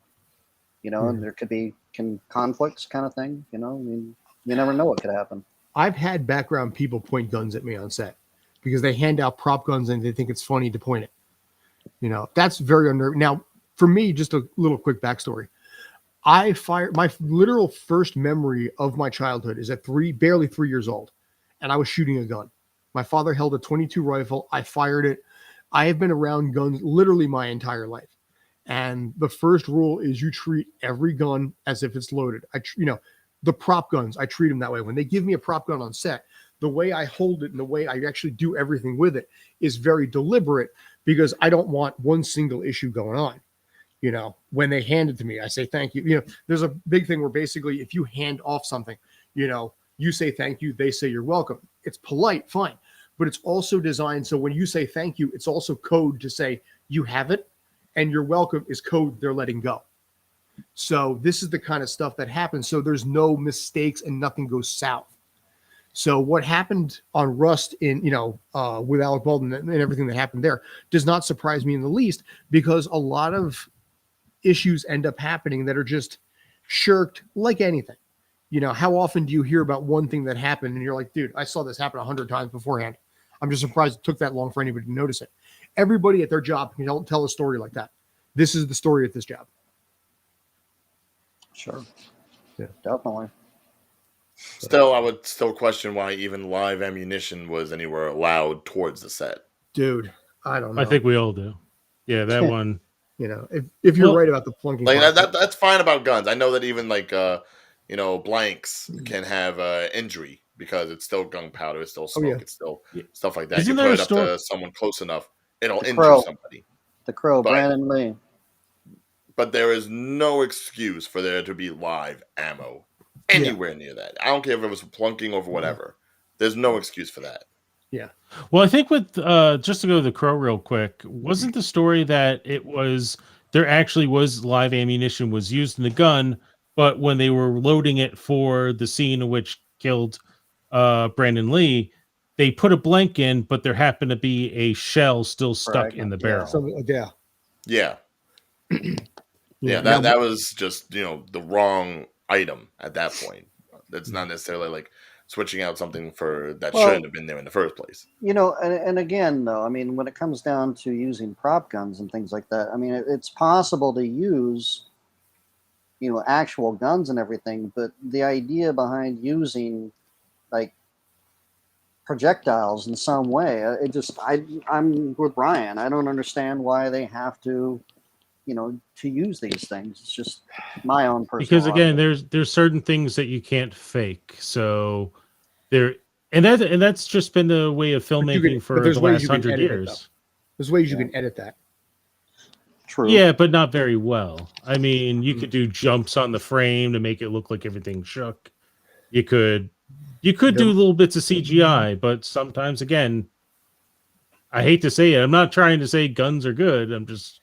and there could be conflicts, kind of thing. I mean, you never know what could happen. I've had background people point guns at me on set because they hand out prop guns and they think it's funny to point it. That's very unnerving. Now, for me, just a little quick backstory. I fired my literal first memory of my childhood is at barely 3 years old, and I was shooting a gun. My father held a .22 rifle. I fired it. I have been around guns literally my entire life. And the first rule is you treat every gun as if it's loaded. The prop guns, I treat them that way. When they give me a prop gun on set, the way I hold it and the way I actually do everything with it is very deliberate, because I don't want one single issue going on. When they hand it to me, I say thank you. There's a big thing where basically if you hand off something, you say thank you, they say you're welcome. It's polite, fine. But it's also designed so when you say thank you, it's also code to say you have it, and you're welcome is code they're letting go. So this is the kind of stuff that happens. So there's no mistakes and nothing goes south. So what happened on Rust with Alec Baldwin and everything that happened there does not surprise me in the least, because a lot of issues end up happening that are just shirked like anything. How often do you hear about one thing that happened and you're like, dude, I saw this happen 100 times beforehand. I'm just surprised it took that long for anybody to notice it. Everybody at their job can tell a story like that. This is the story at this job. Sure. Yeah. Definitely. Still, I would still question why even live ammunition was anywhere allowed towards the set. Dude, I don't know. I think we all do. Yeah, that one. If you're right about the plunking, like that's fine about guns. I know that even like blanks can have injury because it's still gunpowder, it's still smoke, it's still stuff like that. Isn't you there put a it up to someone close enough, it'll The injure Crow. somebody. The Crow, Brandon Lee. But there is no excuse for there to be live ammo anywhere near that. I don't care if it was plunking or whatever. There's no excuse for that. Yeah. Well, I think with just to go to the Crow real quick, wasn't the story that there actually was live ammunition was used in the gun, but when they were loading it for the scene in which killed Brandon Lee, they put a blank in, but there happened to be a shell still stuck in the barrel. Yeah. That was just the wrong item at that point. That's not necessarily like switching out something that shouldn't have been there in the first place. And again, though, I mean, when it comes down to using prop guns and things like that, I mean, it's possible to use, actual guns and everything, but the idea behind using, like, projectiles in some way, I'm with Brian. I don't understand why they have to, to use these things. It's just my own personal. Because again, there's certain things that you can't fake. So that's just been the way of filmmaking for the last 100 years. There's ways you can edit that. True. Yeah, but not very well. I mean, you could do jumps on the frame to make it look like everything shook. You could do little bits of CGI, but sometimes, again, I hate to say it. I'm not trying to say guns are good. I'm just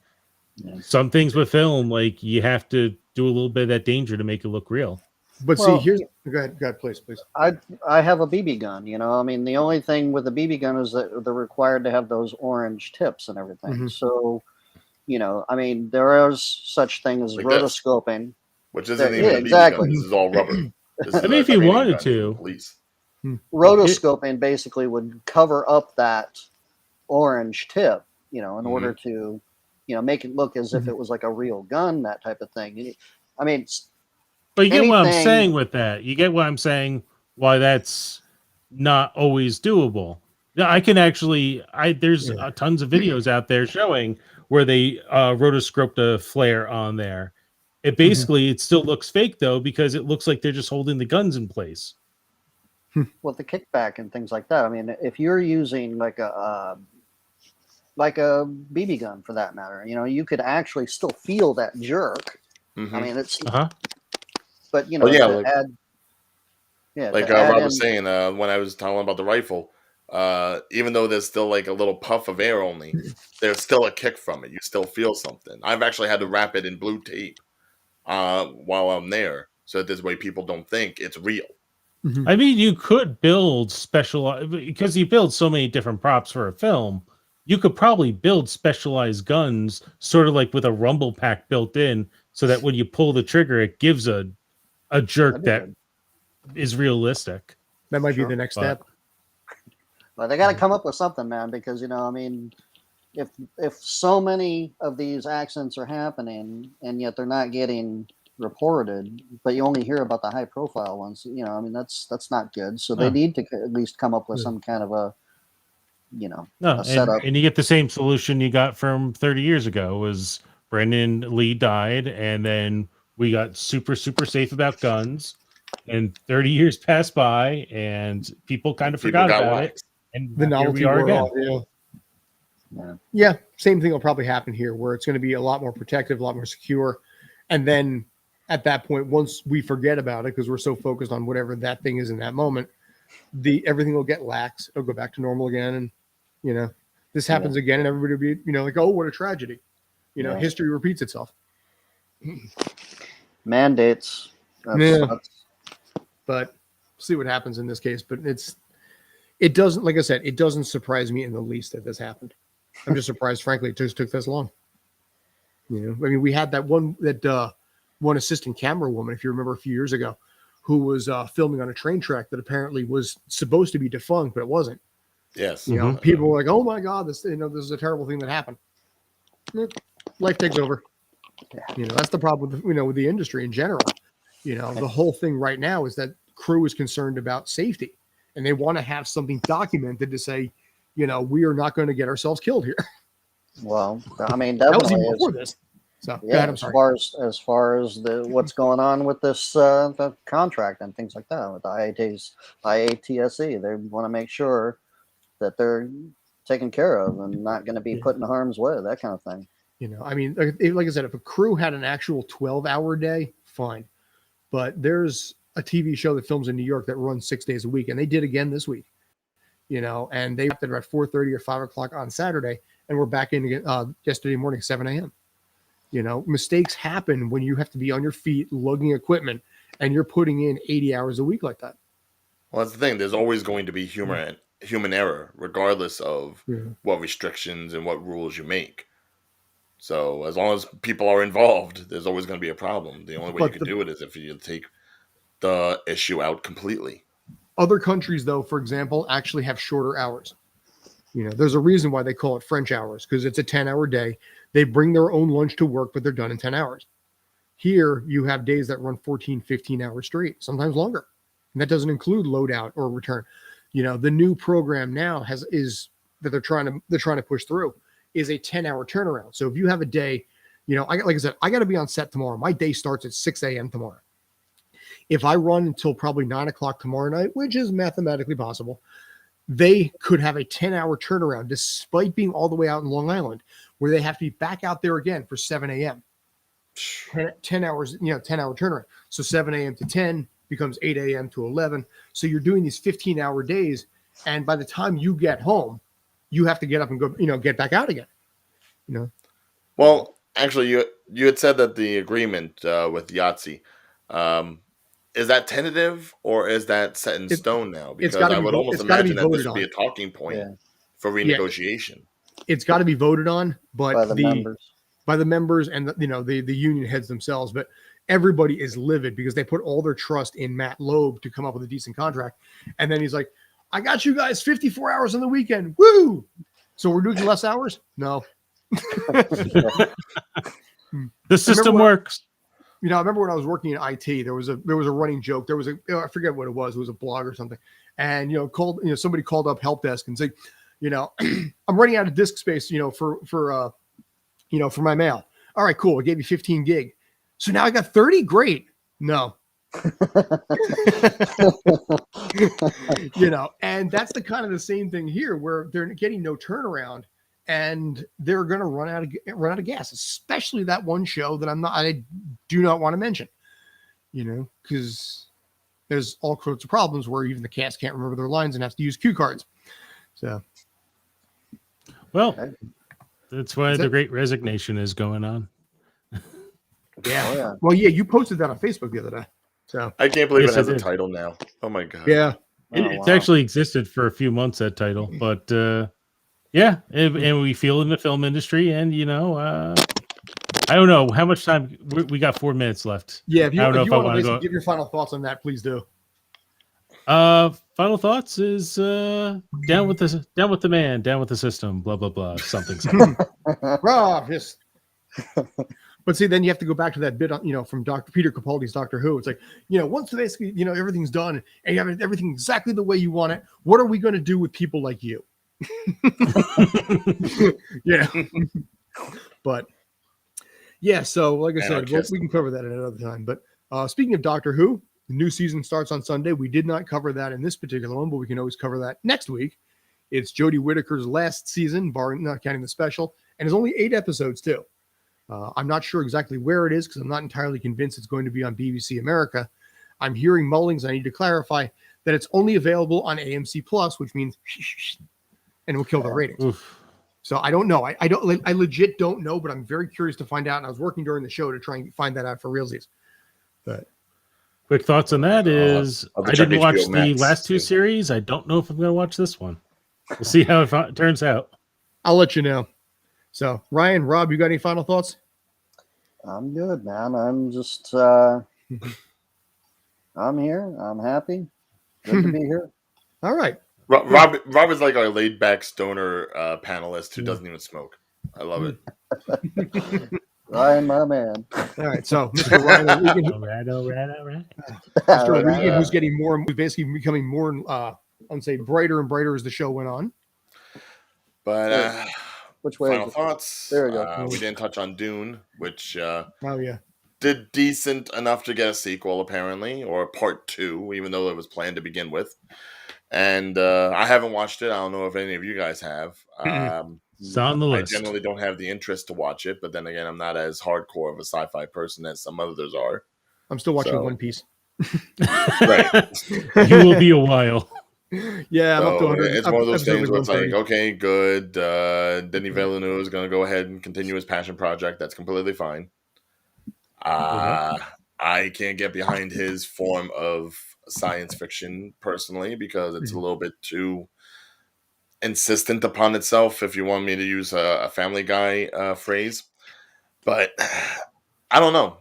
some things with film, like you have to do a little bit of that danger to make it look real. But go ahead, please. I have a BB gun. I mean, the only thing with the BB gun is that they're required to have those orange tips and everything. So, I mean, there is such thing as like rotoscoping. which isn't Yeah, even a BB exactly. gun. This is all rubber. This I is mean, a if you training wanted gun for the to. police. Rotoscoping basically would cover up that orange tip, in order to, make it look as if it was like a real gun, that type of thing. I mean, But you get what I'm anything- saying with that. You get what I'm saying, why that's not always doable. Yeah, I can actually, there's tons of videos out there showing where they rotoscoped a flare on there. It basically, it still looks fake though, because it looks like they're just holding the guns in place. with the kickback and things like that. I mean, if you're using like a BB gun for that matter, you could actually still feel that jerk. Mhm. I mean, it's, Uh-huh. but Well, yeah, to like- add, Like to add Rob in- was saying when I was telling about the rifle, even though there's still like a little puff of air only, there's still a kick from it. You still feel something. I've actually had to wrap it in blue tape while I'm there, so that this way people don't think it's real. I mean, you could build because you build so many different props for a film. You could probably build specialized guns, sort of like with a rumble pack built in, so that when you pull the trigger, it gives a jerk That'd be that good. is realistic. That might Sure. be the next But- step. But they got to come up with something, man, because I mean, if so many of these accidents are happening and yet they're not getting reported, but you only hear about the high profile ones, I mean, that's not good. So they Huh. need to at least come up with Yeah. some kind of a, No, a setup. and you get the same solution you got from 30 years ago. Was Brendan Lee died, and then we got super safe about guns, and 30 years passed by, and people kind of People forgot got about it. waxed. And The here novelty we are wore again. off, yeah. Yeah. Yeah, same thing will probably happen here, where it's going to be a lot more protective, a lot more secure, and then at that point, once we forget about it because we're so focused on whatever that thing is in that moment, everything will get lax. It'll go back to normal again, and this happens again, and everybody will be like, oh, what a tragedy. Yeah. History repeats itself. Mandates. Yeah. That's- But see what happens in this case. But it doesn't, like I said, it doesn't surprise me in the least that this happened. I'm just surprised, frankly, it just took this long. I mean, we had that one assistant camera woman, if you remember a few years ago, who was filming on a train track that apparently was supposed to be defunct, but it wasn't. Yes. People were like, "Oh my God, this this is a terrible thing that happened." Life takes over. Yeah. That's the problem with with the industry in general. The whole thing right now is that crew is concerned about safety, and they want to have something documented to say, we are not going to get ourselves killed here. Well, I mean, That was definitely even is. before this. So go Yeah, ahead, I'm as sorry. far as the what's going on with this the contract and things like that with the IATSE, they want to make sure that they're taken care of and not going to be put in harm's way, that kind of thing. I mean, like I said, if a crew had an actual 12-hour day, fine. But there's a TV show that films in New York that runs 6 days a week, and they did again this week. And they wrapped it at 4:30 or 5 o'clock on Saturday, and we're back in again yesterday morning, 7 a.m. Mistakes happen when you have to be on your feet lugging equipment, and you're putting in 80 hours a week like that. Well, that's the thing. There's always going to be human error, regardless of Yeah. what restrictions and what rules you make. So as long as people are involved, there's always going to be a problem. The only way But you can do it is if you take the issue out completely. Other countries, though, for example, actually have shorter hours. There's a reason why they call it French hours, because it's a 10-hour day. They bring their own lunch to work, but they're done in 10 hours. Here, you have days that run 14, 15 hours straight, sometimes longer. And that doesn't include loadout or return. The new program now is that they're trying to push through is a 10-hour turnaround. So if you have a day, like I said, I got to be on set tomorrow. My day starts at 6 a.m. tomorrow. If I run until probably 9 o'clock tomorrow night, which is mathematically possible, they could have a 10-hour turnaround despite being all the way out in Long Island, where they have to be back out there again for 7 a.m. 10 hours, 10-hour turnaround. So 7 a.m. to 10 becomes 8 a.m. to 11. So you're doing these 15-hour days. And by the time you get home, you have to get up and go, get back out again. Well, actually, you had said that the agreement with Yahtzee, is that tentative or is that set in stone now? Because gotta I be would vo- almost it's gotta be imagine that this voted would be on. a talking point Yeah. for renegotiation. It's got to be voted on, but By the members. by the members and the union heads themselves. But everybody is livid because they put all their trust in Matt Loeb to come up with a decent contract. And then he's like, I got you guys 54 hours on the weekend. Woo! So we're doing less hours? No. The system when- works. You know, I remember when I was working in IT, there was a running joke. There was I forget what it was. It was a blog or something. And, somebody called up help desk and said, I'm running out of disk space, for my mail. All right, cool. I gave you 15 gig. So now I got 30. Great. No. And that's the kind of the same thing here where they're getting no turnaround and they're going to run out of gas, especially that one show that I do not want to mention, because there's all sorts of problems where even the cast can't remember their lines and have to use cue cards. So, well, that's why the Great Resignation is going on. Yeah. Oh, yeah. Well, yeah, you posted that on Facebook the other day. So I can't believe Yes, it has I a did. title now. Oh my god. yeah. It's actually existed for a few months, that title, but and we feel in the film industry, and I don't know how much time we got. 4 minutes left. Yeah. If you, I don't know if if you I want to wanna basically go- give your final thoughts on that, please do. Final thoughts is down with the man, down with the system, blah blah blah, something. Rob, yes. But see, then you have to go back to that bit, from Dr. Peter Capaldi's Doctor Who. It's like, once basically, everything's done and you have everything exactly the way you want it, what are we going to do with people like you? Yeah. But yeah, so like I said, Anarchist. we can cover that at another time. But speaking of Doctor Who, the new season starts on Sunday. We did not cover that in this particular one, but we can always cover that next week. It's Jodie Whittaker's last season, not counting the special, and it's only 8 episodes too. I'm not sure exactly where it is because I'm not entirely convinced it's going to be on BBC America. I'm hearing mullings. I need to clarify that it's only available on AMC Plus, which means and it will kill the ratings. Oof. So I don't know. I legit don't know, but I'm very curious to find out. And I was working during the show to try and find that out for realsies. But Quick thoughts on that is I'll I check didn't HBO watch the Max, last 2 too. series. I don't know if I'm going to watch this one. We'll see how it turns out. I'll let you know. So Ryan, Rob, you got any final thoughts? I'm good, man. I'm just I'm here. I'm happy. Good to be here. All right. Rob is like our laid back stoner panelist who doesn't even smoke. I love it. Ryan, my man. All right. So Mr. Ryan O'Regan, All right. Mr. Right, O'Regan, uh, who's getting more, who's basically becoming more, I'd say brighter and brighter as the show went on. But Which way final is it? thoughts. There we go. We didn't touch on Dune, which Oh yeah. did decent enough to get a sequel, apparently, or part 2, even though it was planned to begin with. And I haven't watched it. I don't know if any of you guys have. It's on the I list. generally don't have the interest to watch it, but then again, I'm not as hardcore of a sci-fi person as some others are. I'm still watching So- One Piece. Right. You will be a while. Yeah, I'm up to So 100. it's one of those episode things where it's like, 130. okay, good. Denis Villeneuve is going to go ahead and continue his passion project. That's completely fine. I can't get behind his form of science fiction personally because it's a little bit too insistent upon itself, if you want me to use a Family Guy phrase. But I don't know.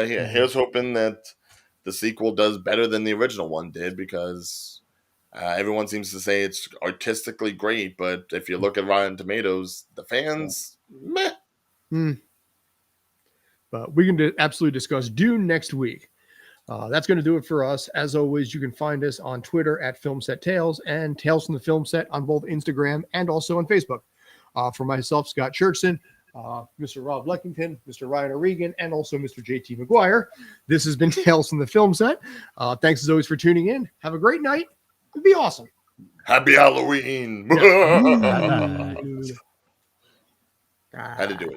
Here's hoping that the sequel does better than the original one did because everyone seems to say it's artistically great. But if you look at Rotten Tomatoes, the fans, meh. But we can absolutely discuss Dune next week. That's going to do it for us. As always, you can find us on Twitter at Filmset Tales and Tales from the Film Set on both Instagram and also on Facebook. For myself, Scott Churchson, Mr. Rob Leckington, Mr. Ryan O'Regan, and also Mr. JT McGuire. This has been Tales from the Film Set. Thanks as always for tuning in. Have a great night. It'd be awesome. Happy Halloween. Bye-bye. Had to do it.